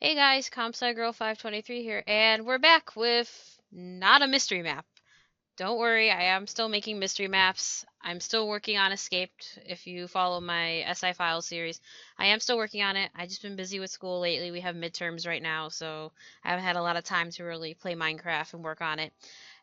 Hey guys, ComSciGirl523 here, and we're back with not a mystery map. Don't worry, I am still making mystery maps. I'm still working on Escaped. If you follow my SI Files series, I am still working on it. I just been busy with school lately. We have midterms right now, so I haven't had a lot of time to really play Minecraft and work on it.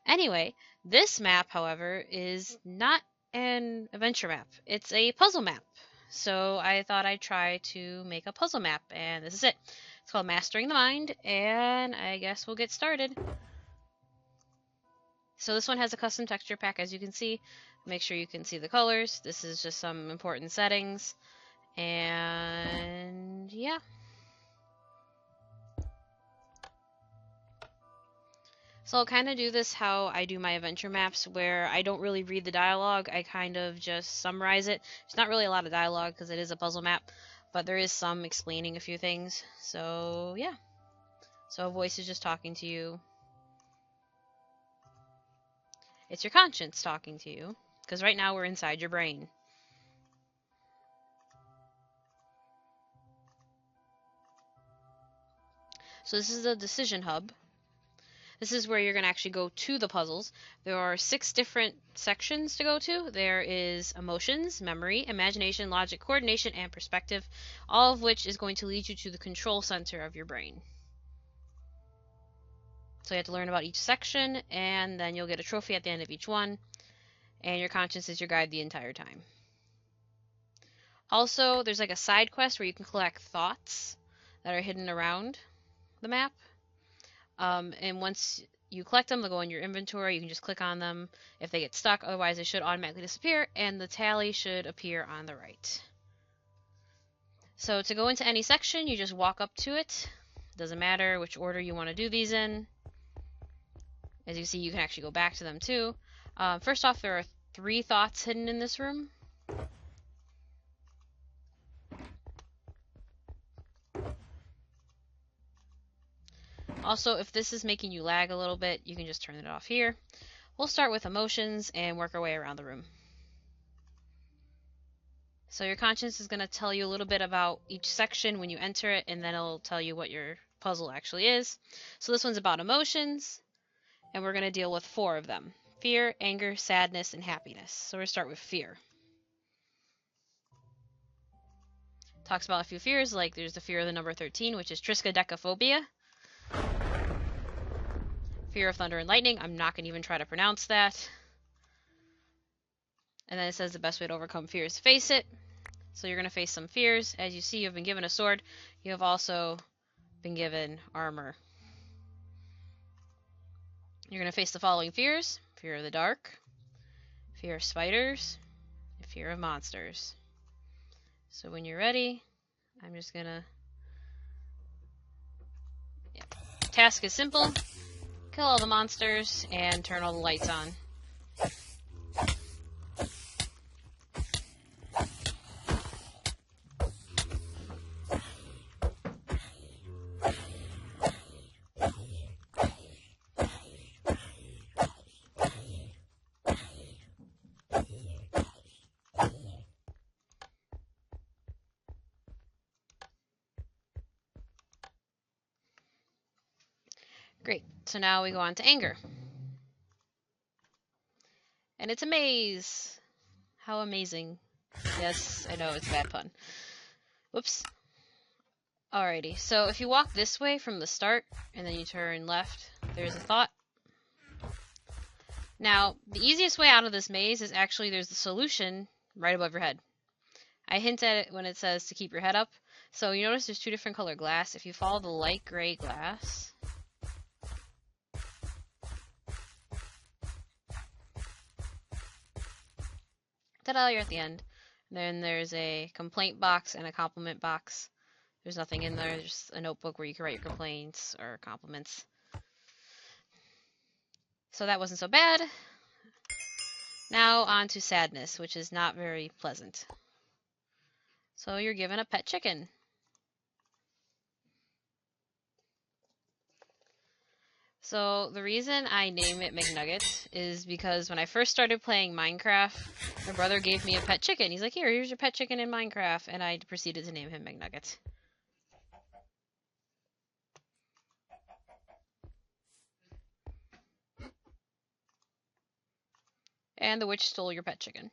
Anyway, this map, however, is not an adventure map. It's a puzzle map. So I thought I'd try to make a puzzle map, and this is it. It's called Mastering the Mind, and I guess we'll get started. So this one has a custom texture pack, as you can see. Make sure you can see the colors. This is just some important settings. And yeah. So I'll kind of do this how I do my adventure maps, where I don't really read the dialogue. I kind of just summarize it. There's not really a lot of dialogue because it is a puzzle map, but there is some explaining a few things. So yeah. So a voice is just talking to you. It's your conscience talking to you, because right now we're inside your brain. So this is the decision hub. This is where you're going to actually go to the puzzles. There are 6 different sections to go to. There is emotions, memory, imagination, logic, coordination, and perspective, all of which is going to lead you to the control center of your brain. So you have to learn about each section, and then you'll get a trophy at the end of each one, and your conscience is your guide the entire time. Also, there's like a side quest where you can collect thoughts that are hidden around the map. And once you collect them, they'll go in your inventory. You can just click on them if they get stuck. Otherwise, they should automatically disappear, and the tally should appear on the right. So to go into any section, you just walk up to it. Doesn't matter which order you want to do these in. As you see, you can actually go back to them too. First off, there are 3 thoughts hidden in this room. Also, if this is making you lag a little bit, you can just turn it off here. We'll start with emotions and work our way around the room. So your conscience is going to tell you a little bit about each section when you enter it, and then it'll tell you what your puzzle actually is. So this one's about emotions, and we're going to deal with 4 of them: fear, anger, sadness, and happiness. So we're going to start with fear. Talks about a few fears, like there's the fear of the number 13, which is triskaidekaphobia. Fear of thunder and lightning. I'm not going to even try to pronounce that. And then it says the best way to overcome fear is to face it. So you're going to face some fears. As you see, you've been given a sword. You have also been given armor. You're going to face the following fears: fear of the dark, fear of spiders, and fear of monsters. So when you're ready, I'm just going to... Task is simple. Kill all the monsters and turn all the lights on. Great. So now we go on to anger. And it's a maze. How amazing. Yes, I know, it's a bad pun. Whoops. Alrighty, so if you walk this way from the start, and then you turn left, there's a thought. Now, the easiest way out of this maze is actually there's the solution right above your head. I hint at it when it says to keep your head up. So you notice there's 2 different color glass. If you follow the light gray glass... Ta-da, you're at the end. Then there's a complaint box and a compliment box. There's nothing in there, just a notebook where you can write your complaints or compliments. So that wasn't so bad. Now on to sadness, which is not very pleasant. So you're given a pet chicken. So the reason I name it McNugget is because when I first started playing Minecraft, my brother gave me a pet chicken. He's like, here's your pet chicken in Minecraft, and I proceeded to name him McNugget. And the witch stole your pet chicken.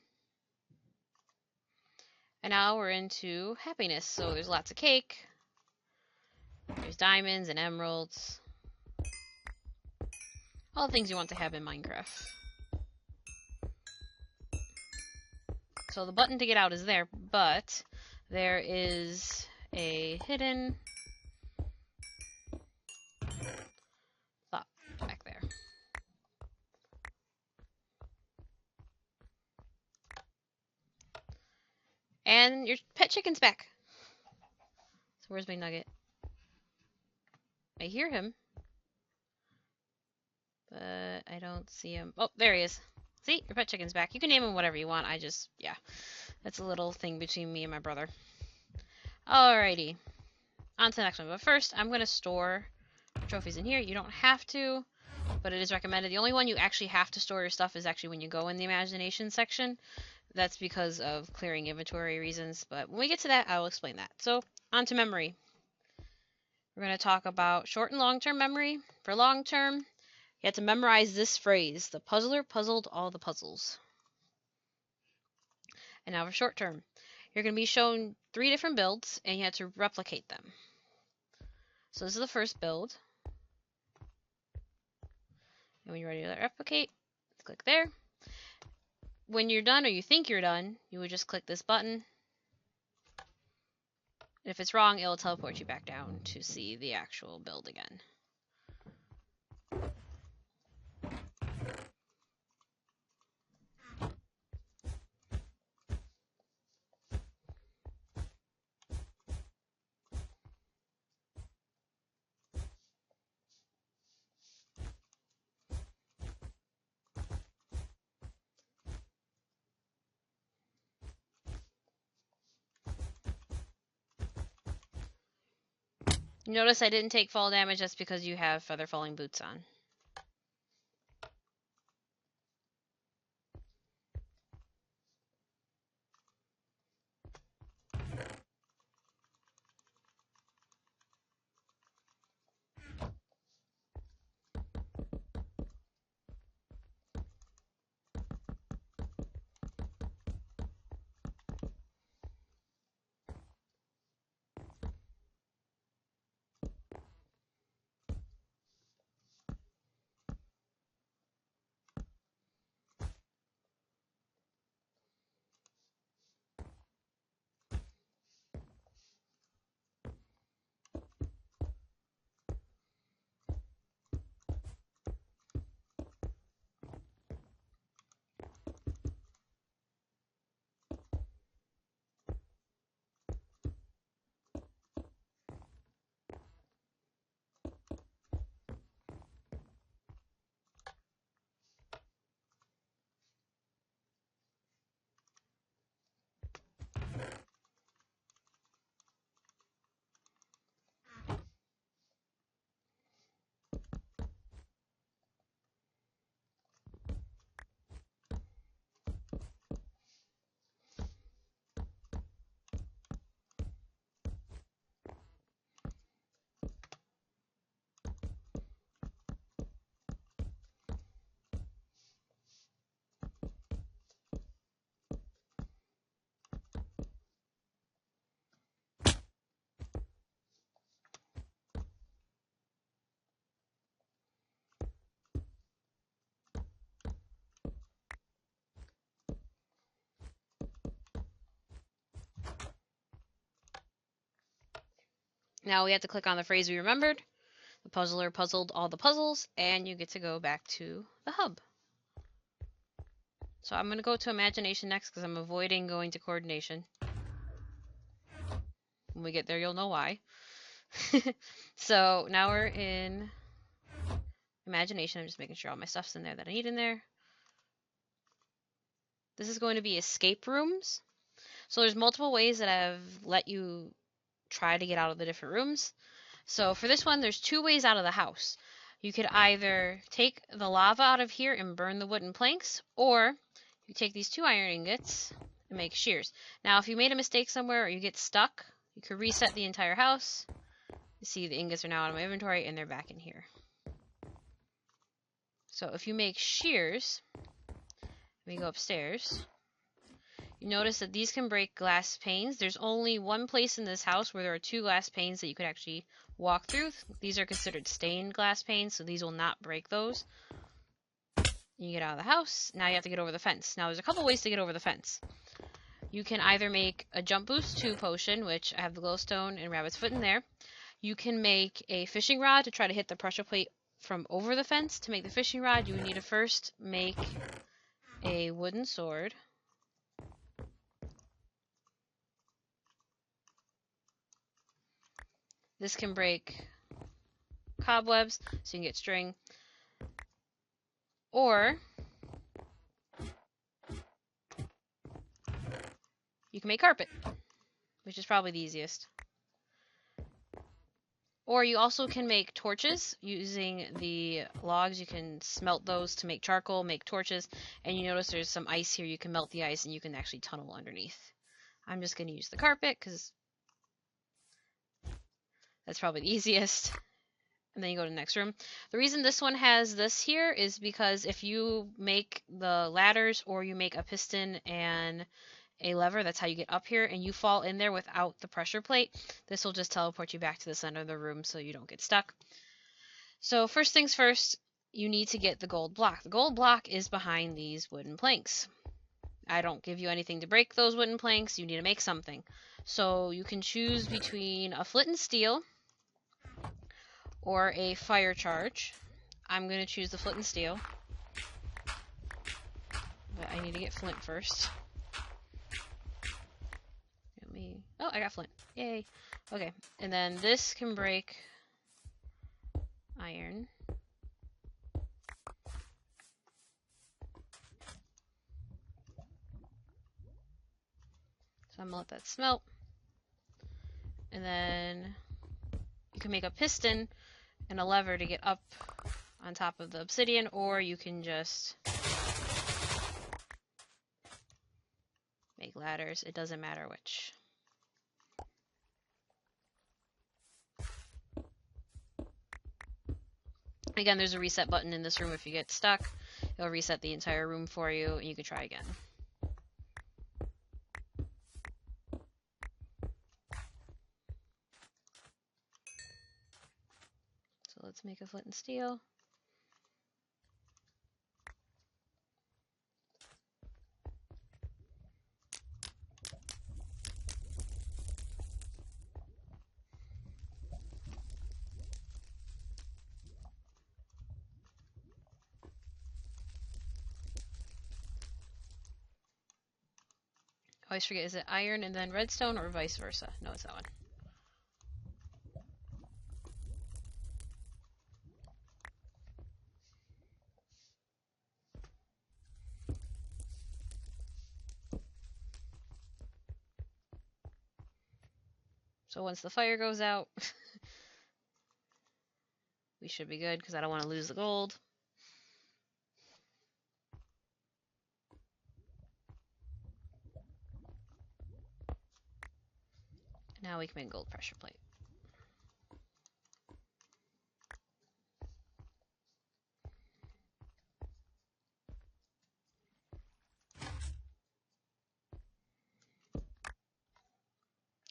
And now we're into happiness. So there's lots of cake. There's diamonds and emeralds. All the things you want to have in Minecraft. So the button to get out is there, but there is a hidden thought back there. And your pet chicken's back. So where's my nugget? I hear him, but I don't see him. Oh, there he is. See, your pet chicken's back. You can name him whatever you want. Yeah, that's a little thing between me and my brother. Alrighty, on to the next one. But first, I'm going to store trophies in here. You don't have to, but it is recommended. The only one you actually have to store your stuff is actually when you go in the imagination section. That's because of clearing inventory reasons, but when we get to that, I will explain that. So, on to memory. We're going to talk about short and long-term memory. For long-term, you have to memorize this phrase: the puzzler puzzled all the puzzles. And now for short-term, you're going to be shown 3 different builds, and you have to replicate them. So this is the first build. And when you're ready to replicate, click there. When you're done, or you think you're done, you would just click this button. And if it's wrong, it'll teleport you back down to see the actual build again. Notice I didn't take fall damage, that's because you have feather falling boots on. Now we have to click on the phrase we remembered. The puzzler puzzled all the puzzles, and you get to go back to the hub. So I'm going to go to imagination next because I'm avoiding going to coordination. When we get there, you'll know why. So now we're in imagination. I'm just making sure all my stuff's in there that I need in there. This is going to be escape rooms. So there's multiple ways that I've let you try to get out of the different rooms. So for this one, there's 2 ways out of the house. You could either take the lava out of here and burn the wooden planks, or you take these 2 iron ingots and make shears. Now, if you made a mistake somewhere or you get stuck, you could reset the entire house. You see the ingots are now out of my inventory and they're back in here. So if you make shears, We go upstairs. You notice that these can break glass panes. There's only one place in this house where there are 2 glass panes that you could actually walk through. These are considered stained glass panes, so these will not break those. You get out of the house. Now you have to get over the fence. Now there's a couple ways to get over the fence. You can either make a jump boost 2 potion, which I have the glowstone and rabbit's foot in there. You can make a fishing rod to try to hit the pressure plate from over the fence. To make the fishing rod, you would need to first make a wooden sword. This can break cobwebs, so you can get string. Or you can make carpet, which is probably the easiest. Or you also can make torches using the logs. You can smelt those to make charcoal, make torches, and you notice there's some ice here. You can melt the ice and you can actually tunnel underneath. I'm just going to use the carpet because that's probably the easiest. And then you go to the next room. The reason this one has this here is because if you make the ladders or you make a piston and a lever, that's how you get up here, and you fall in there without the pressure plate, this will just teleport you back to the center of the room so you don't get stuck. So first things first, you need to get the gold block. The gold block is behind these wooden planks. I don't give you anything to break those wooden planks. You need to make something. So you can choose between a flint and steel or a fire charge. I'm going to choose the flint and steel, but I need to get flint first. Oh, I got flint. Yay. Okay, and then this can break iron. So I'm gonna let that smelt. And then you can make a piston and a lever to get up on top of the obsidian, or you can just make ladders. It doesn't matter which. Again, there's a reset button in this room if you get stuck. It'll reset the entire room for you, and you can try again. So let's make a flint and steel. I always forget, is it iron and then redstone or vice versa? No, it's that one. So once the fire goes out, we should be good because I don't want to lose the gold. Now we can make gold pressure plate.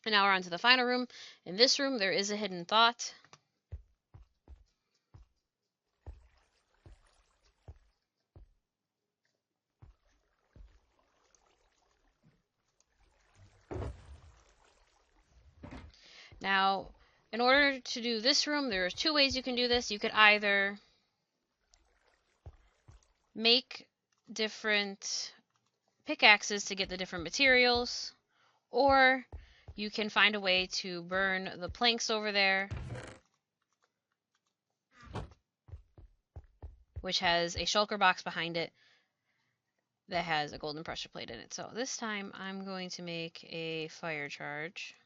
And now we're on to the final room. In this room, there is a hidden thought. Now, in order to do this room, there are 2 ways you can do this. You could either make different pickaxes to get the different materials, or you can find a way to burn the planks over there, which has a shulker box behind it that has a golden pressure plate in it. So this time I'm going to make a fire charge.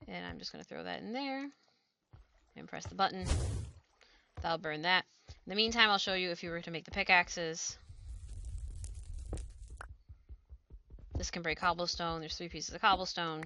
And I'm just going to throw that in there and press the button. That'll burn that. In the meantime, I'll show you if you were to make the pickaxes. This can break cobblestone. There's 3 pieces of cobblestone.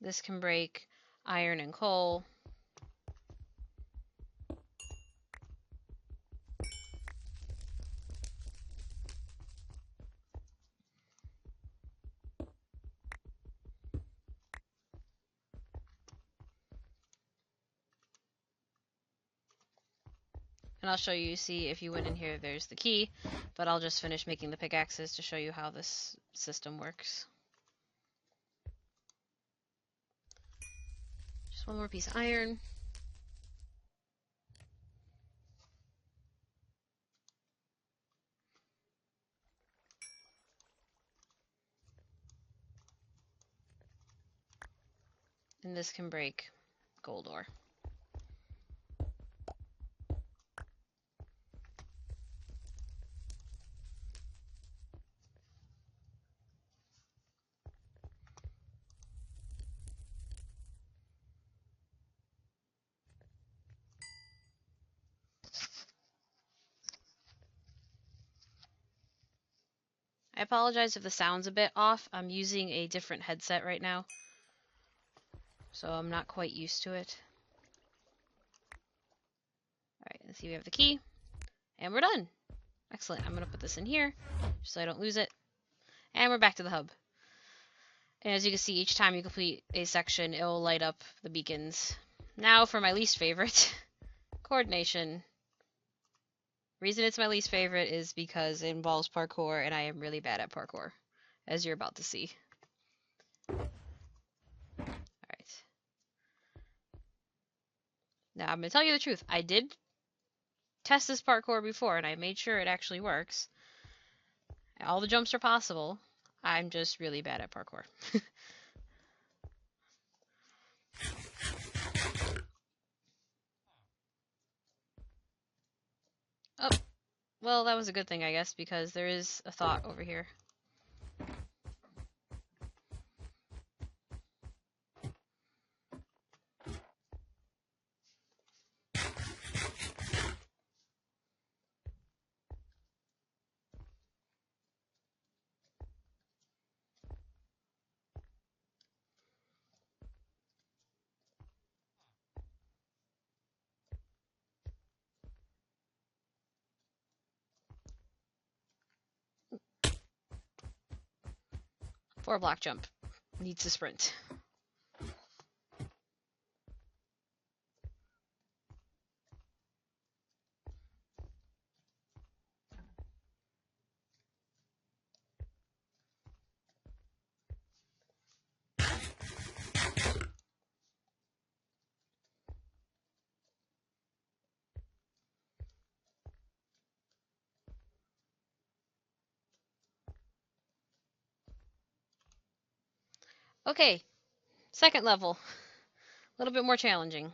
This can break iron and coal. And I'll show you, see if you went in here, there's the key, but I'll just finish making the pickaxes to show you how this system works. Just one more piece of iron. And this can break gold ore. I apologize if the sound's a bit off. I'm using a different headset right now, so I'm not quite used to it. Alright, let's see, we have the key, and we're done. Excellent. I'm going to put this in here, just so I don't lose it. And we're back to the hub. And as you can see, each time you complete a section, it will light up the beacons. Now for my least favorite, coordination. Reason it's my least favorite is because it involves parkour, and I am really bad at parkour, as you're about to see. Alright. Now, I'm going to tell you the truth. I did test this parkour before, and I made sure it actually works. All the jumps are possible. I'm just really bad at parkour. Oh, well, that was a good thing, I guess, because there is a thought over here. For a block jump. Needs to sprint. Okay, second level. A little bit more challenging.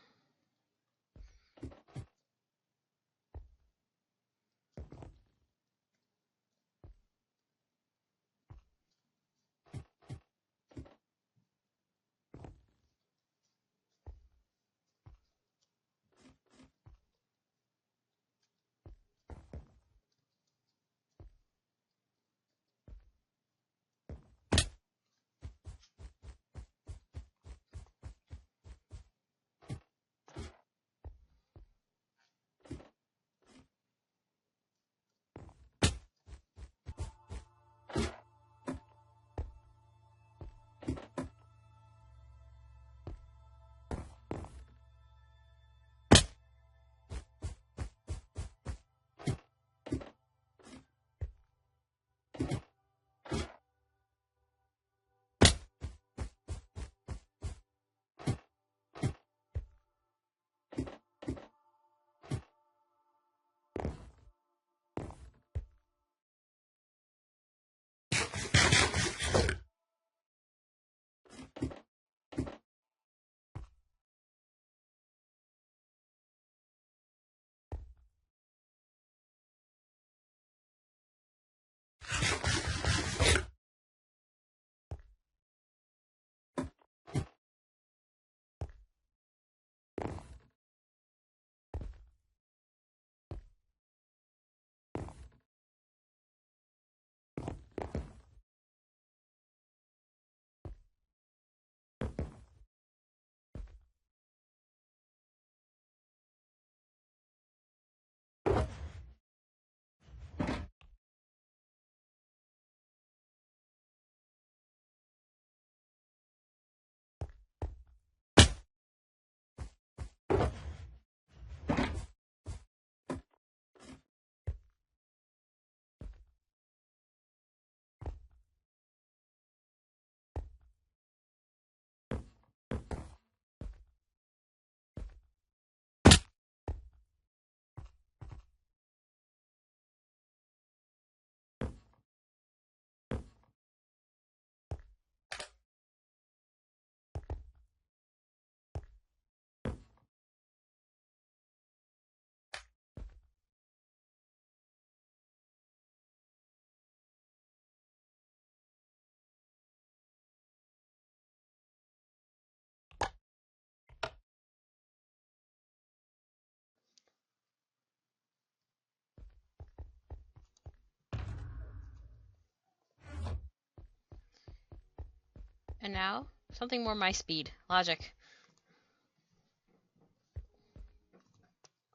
And now, something more my speed. Logic.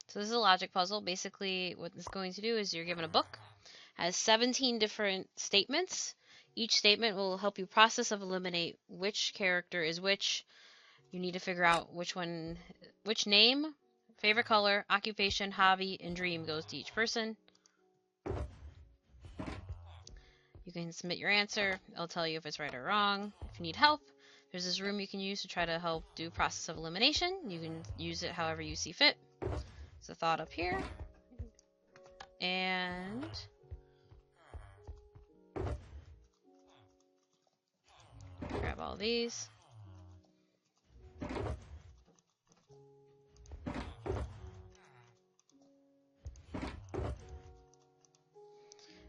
So this is a logic puzzle. Basically, what it's going to do is you're given a book. Has 17 different statements. Each statement will help you process of eliminate which character is which. You need to figure out which name, favorite color, occupation, hobby, and dream goes to each person. You can submit your answer. It'll tell you if it's right or wrong. If you need help, there's this room you can use to try to help do process of elimination. You can use it however you see fit. There's a thought up here. And grab all these.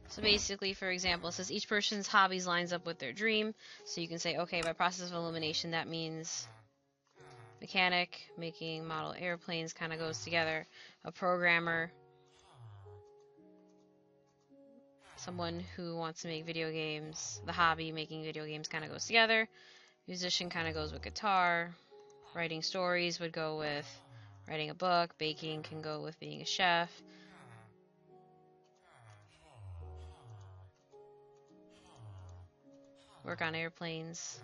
So basically, for example, it says each person's hobbies lines up with their dream. So you can say, okay, by process of elimination, that means mechanic, making model airplanes kind of goes together. A programmer, someone who wants to make video games, the hobby, making video games kind of goes together. Musician kind of goes with guitar. Writing stories would go with writing a book. Baking can go with being a chef. Work on airplanes.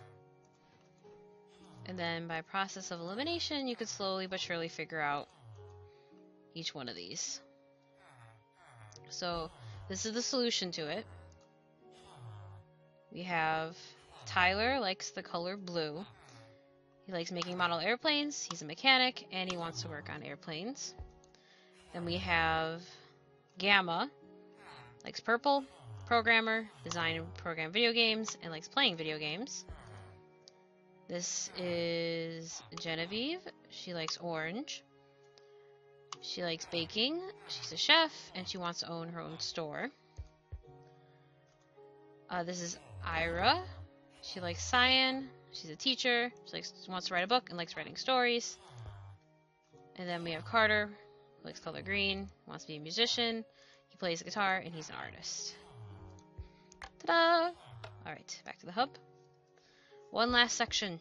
And then by process of elimination, you could slowly but surely figure out each one of these. So this is the solution to it. We have Tyler likes the color blue. He likes making model airplanes. He's a mechanic and he wants to work on airplanes. Then we have Gamma, likes purple, programmer, design and program video games, and likes playing video games. This is Genevieve. She likes orange. She likes baking. She's a chef, and she wants to own her own store. This is Ira. She likes cyan. She's a teacher. She wants to write a book and likes writing stories. And then we have Carter, who likes color green, wants to be a musician. He plays guitar, and he's an artist. Ta-da! Alright, back to the hub. One last section.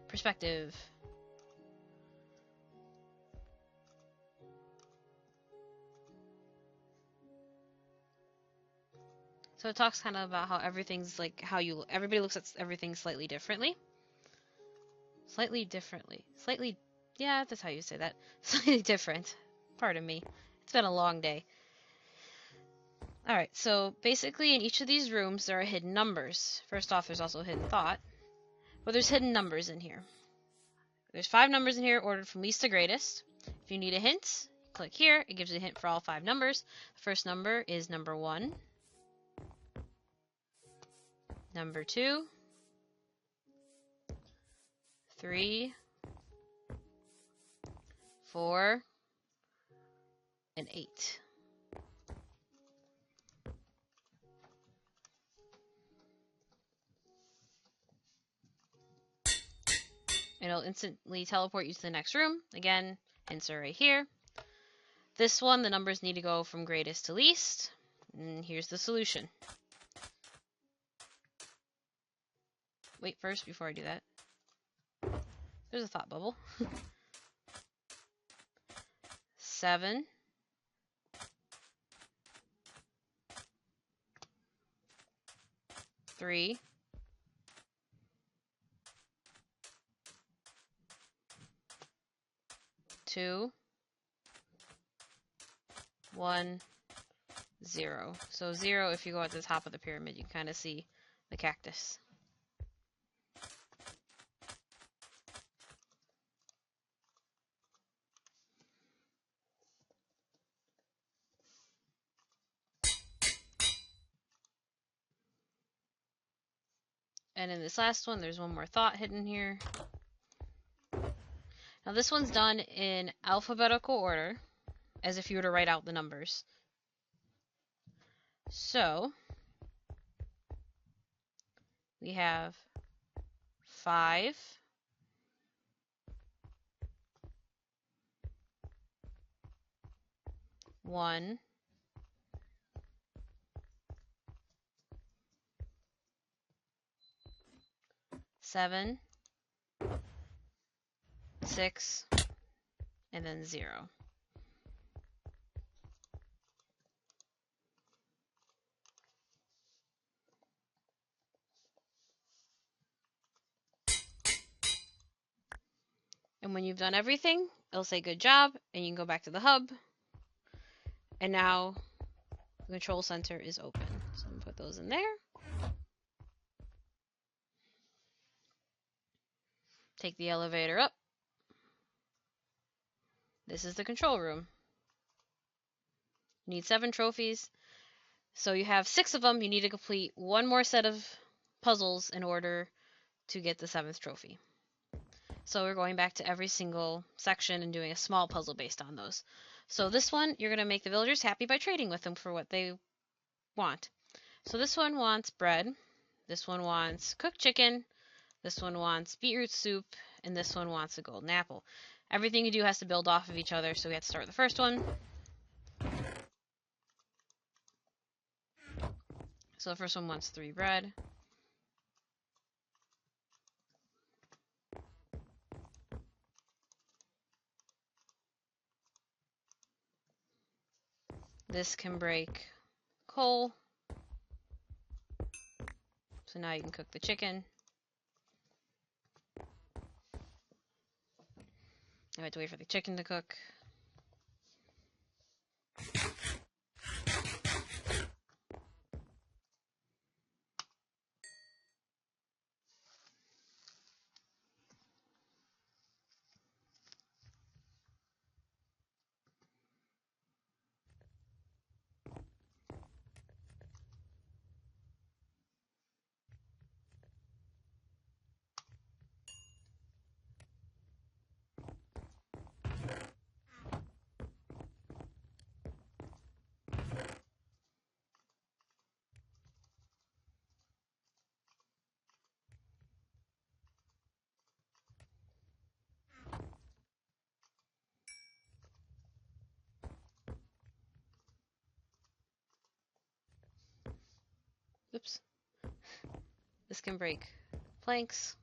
Perspective. So it talks kind of about how everything's like everybody looks at everything slightly differently. Yeah, that's how you say that. Slightly different. Pardon me. It's been a long day. Alright, so basically in each of these rooms there are hidden numbers. First off, there's also hidden thought. But there's hidden numbers in here. There's 5 numbers in here ordered from least to greatest. If you need a hint, click here. It gives you a hint for all 5 numbers. The first number is number 1. Number 2. 3. 4. And 8. It'll instantly teleport you to the next room. Again, hints are right here. This one, the numbers need to go from greatest to least. And here's the solution. Wait, first, before I do that. There's a thought bubble. 7. 3. 2. 1. 0. So 0, if you go at the top of the pyramid, you can kind of see the cactus. And in this last one, there's one more thought hidden here. Now this one's done in alphabetical order, as if you were to write out the numbers. So, we have 5, 1, 7, 6, and then 0. And when you've done everything, it'll say good job, and you can go back to the hub. And now the control center is open. So I'm going to put those in there. Take the elevator up. This is the control room. You need 7 trophies. So you have 6 of them. You need to complete one more set of puzzles in order to get the 7th trophy. So we're going back to every single section and doing a small puzzle based on those. So this one, you're going to make the villagers happy by trading with them for what they want. So this one wants bread. This one wants cooked chicken. This one wants beetroot soup. And this one wants a golden apple. Everything you do has to build off of each other, so we have to start with the first one. So the first one wants 3 bread. This can break coal. So now you can cook the chicken. I have to wait for the chicken to cook. Oops. This can break planks.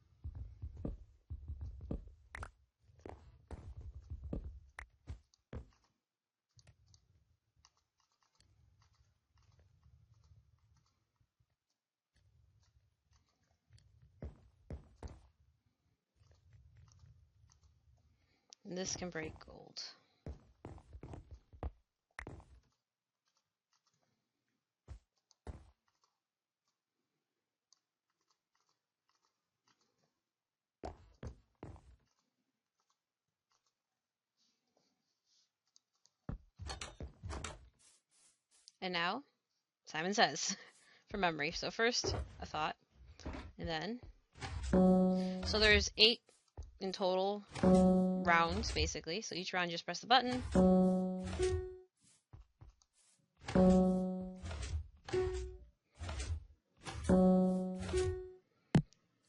And this can break gold. And now, Simon Says, from memory. So first, a thought, and then, so there's 8 in total rounds, basically. So each round, you just press the button.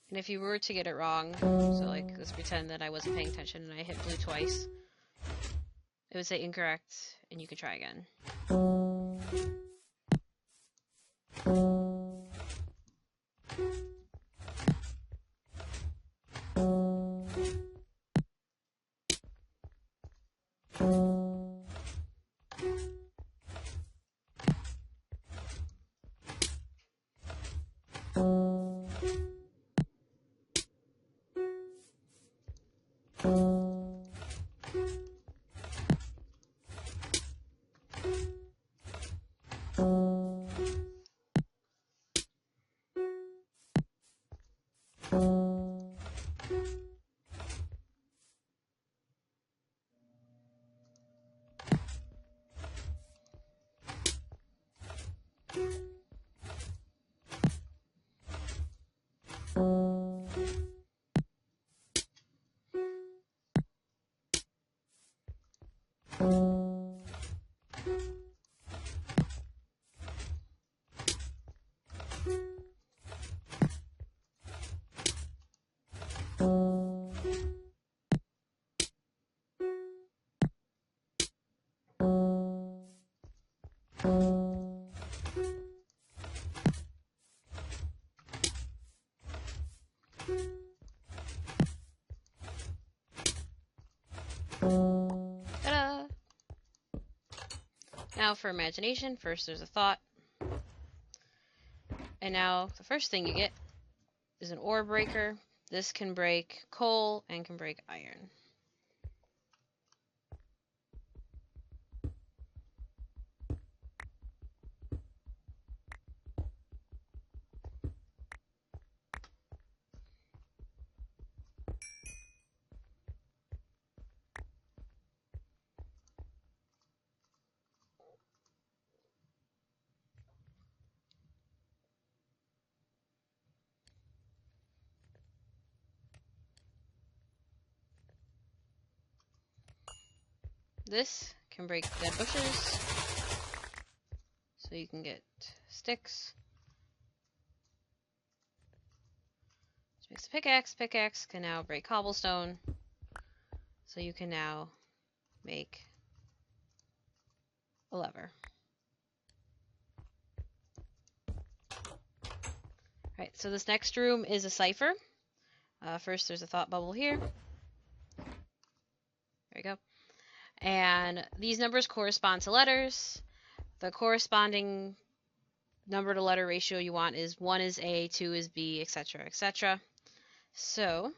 And if you were to get it wrong, so like, let's pretend that I wasn't paying attention and I hit blue twice, it would say incorrect, and you could try again. Now for imagination, first there's a thought. And now the first thing you get is an ore breaker. This can break coal and can break iron. This can break dead bushes, so you can get sticks. Which makes a pickaxe. Pickaxe can now break cobblestone, so you can now make a lever. Alright, so this next room is a cipher. First there's a thought bubble here. There we go. And these numbers correspond to letters. The corresponding number to letter ratio you want is 1 is A, 2 is B, etc., etc. So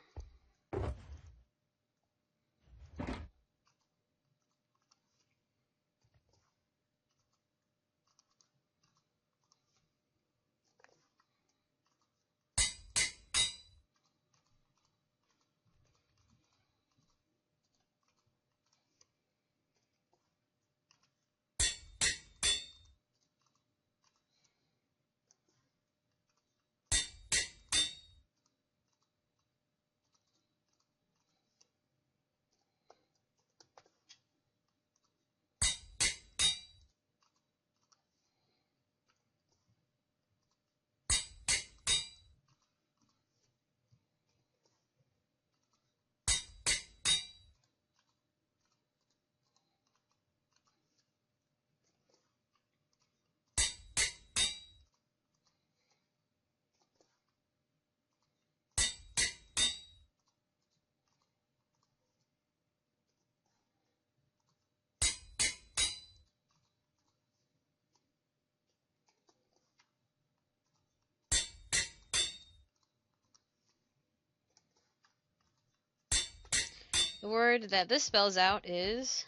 the word that this spells out is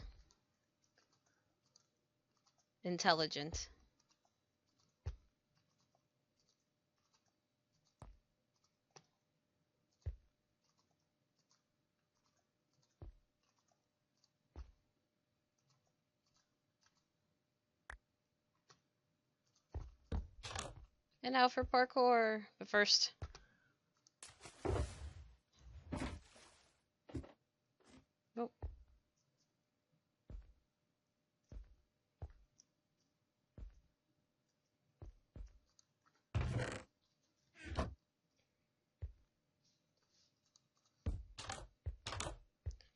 intelligent. And now for parkour. But first, oh.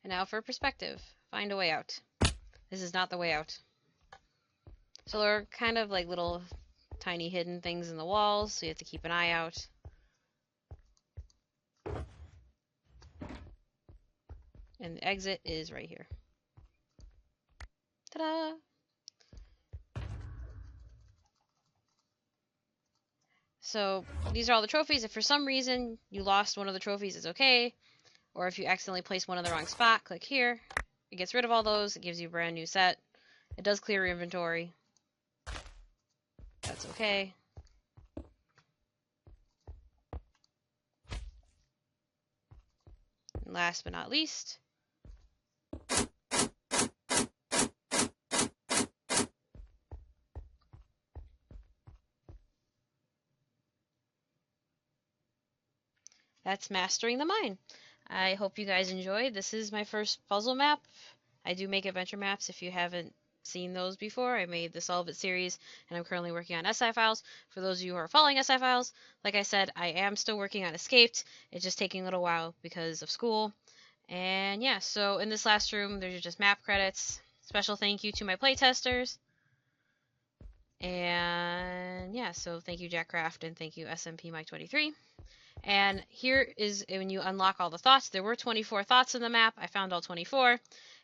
And now for perspective. Find a way out. This is not the way out. So there are kind of like little tiny hidden things in the walls, so you have to keep an eye out. And the exit is right here. Ta-da! So these are all the trophies. If for some reason you lost one of the trophies, it's okay. Or if you accidentally place one in the wrong spot, click here. It gets rid of all those. It gives you a brand new set. It does clear your inventory. That's okay. And last but not least, that's mastering the mine. I hope you guys enjoyed. This is my first puzzle map. I do make adventure maps if you haven't seen those before. I made the Solve It series, and I'm currently working on SI files. For those of you who are following SI files, like I said, I am still working on Escaped. It's just taking a little while because of school. And yeah, so in this last room, there's just map credits. Special thank you to my playtesters. And yeah, so thank you Jack Craft and thank you SMP Mike 23. And here is when you unlock all the thoughts. There were 24 thoughts in the map. I found all 24,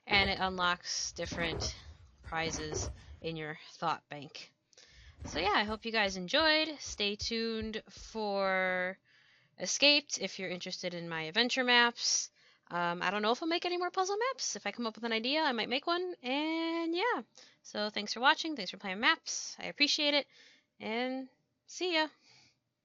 and it unlocks different prizes in your thought bank. So yeah, I hope you guys enjoyed. Stay tuned for Escaped if you're interested in my adventure maps. I don't know if I'll make any more puzzle maps. If I come up with an idea, I might make one. And yeah. So thanks for watching. Thanks for playing maps. I appreciate it. And see ya.